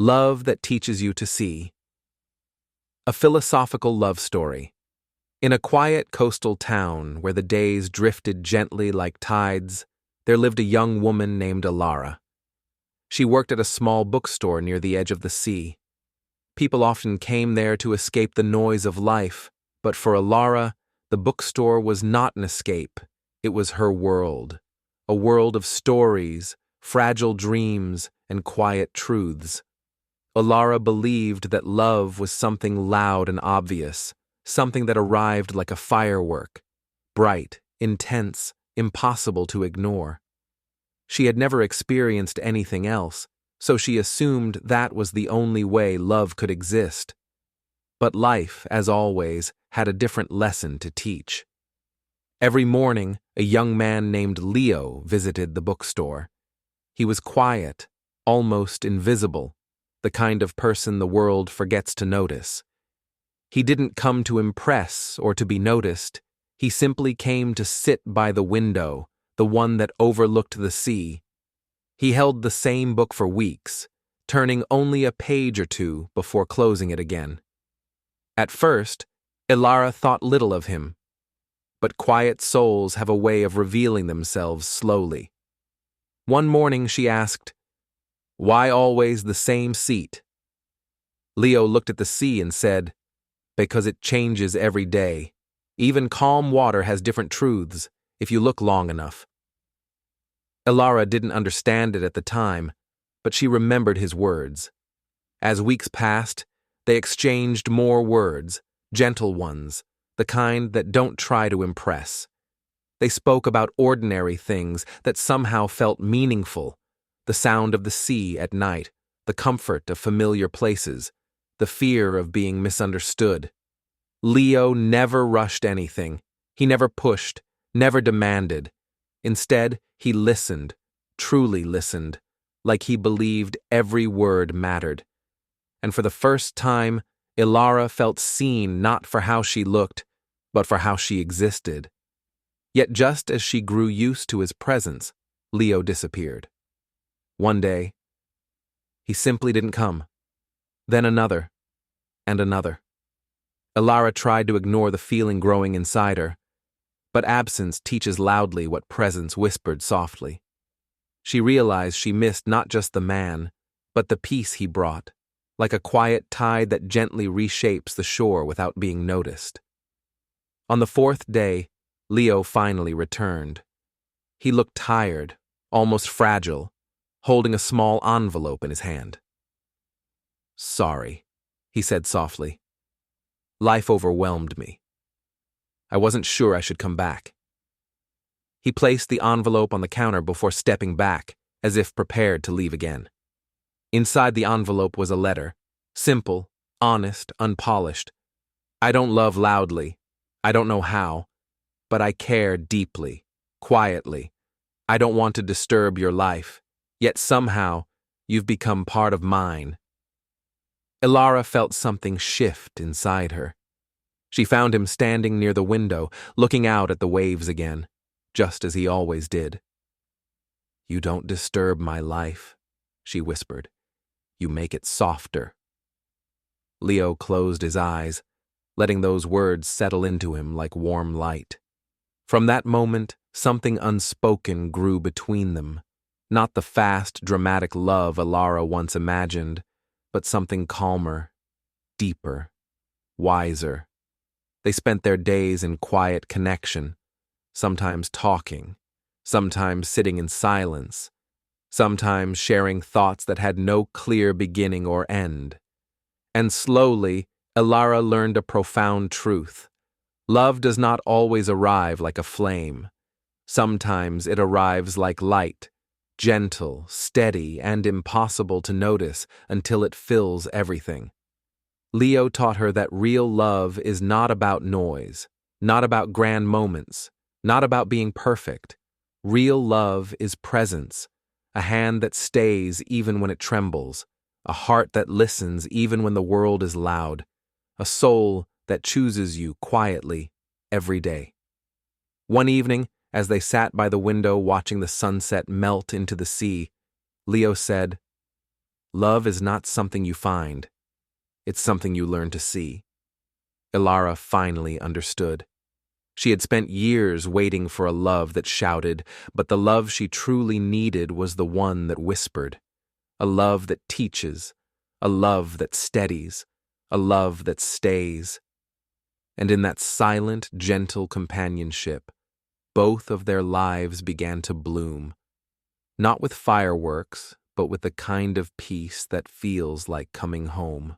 Love that teaches you to see. A philosophical love story. In a quiet coastal town where the days drifted gently like tides, there lived a young woman named Elara. She worked at a small bookstore near the edge of the sea. People often came there to escape the noise of life, but for Elara, the bookstore was not an escape. It was her world, a world of stories, fragile dreams, and quiet truths. Elara believed that love was something loud and obvious, something that arrived like a firework, bright, intense, impossible to ignore. She had never experienced anything else, so she assumed that was the only way love could exist. But life, as always, had a different lesson to teach. Every morning, a young man named Leo visited the bookstore. He was quiet, almost invisible, the kind of person the world forgets to notice. He didn't come to impress or to be noticed. He simply came to sit by the window, the one that overlooked the sea. He held the same book for weeks, turning only a page or two before closing it again. At first, Elara thought little of him, but quiet souls have a way of revealing themselves slowly. One morning she asked, "Why always the same seat?" Leo looked at the sea and said, "Because it changes every day. Even calm water has different truths, if you look long enough." Elara didn't understand it at the time, but she remembered his words. As weeks passed, they exchanged more words, gentle ones, the kind that don't try to impress. They spoke about ordinary things that somehow felt meaningful, the sound of the sea at night, the comfort of familiar places, the fear of being misunderstood. Leo never rushed anything. He never pushed, never demanded. Instead, he listened, truly listened, like he believed every word mattered. And for the first time, Elara felt seen not for how she looked, but for how she existed. Yet just as she grew used to his presence, Leo disappeared. One day, he simply didn't come. Then another, and another. Elara tried to ignore the feeling growing inside her, but absence teaches loudly what presence whispered softly. She realized she missed not just the man, but the peace he brought, like a quiet tide that gently reshapes the shore without being noticed. On the fourth day, Leo finally returned. He looked tired, almost fragile, holding a small envelope in his hand. "Sorry," he said softly. "Life overwhelmed me. I wasn't sure I should come back." He placed the envelope on the counter before stepping back, as if prepared to leave again. Inside the envelope was a letter, simple, honest, unpolished. "I don't love loudly. I don't know how, but I care deeply, quietly. I don't want to disturb your life, yet somehow you've become part of mine." Elara felt something shift inside her. She found him standing near the window, looking out at the waves again, just as he always did. "You don't disturb my life," she whispered. "You make it softer." Leo closed his eyes, letting those words settle into him like warm light. From that moment, something unspoken grew between them, not the fast, dramatic love Elara once imagined, but something calmer, deeper, wiser. They spent their days in quiet connection, sometimes talking, sometimes sitting in silence, sometimes sharing thoughts that had no clear beginning or end. And slowly, Elara learned a profound truth. Love does not always arrive like a flame. Sometimes it arrives like light, gentle, steady, and impossible to notice until it fills everything. Leo taught her that real love is not about noise, not about grand moments, not about being perfect. Real love is presence, a hand that stays even when it trembles, a heart that listens even when the world is loud, a soul that chooses you quietly every day. One evening, as they sat by the window watching the sunset melt into the sea, Leo said, Love is not something you find, it's something you learn to see. Elara finally understood. She had spent years waiting for a love that shouted, but the love she truly needed was the one that whispered. A love that teaches, a love that steadies, a love that stays. And in that silent, gentle companionship, both of their lives began to bloom, not with fireworks, but with the kind of peace that feels like coming home.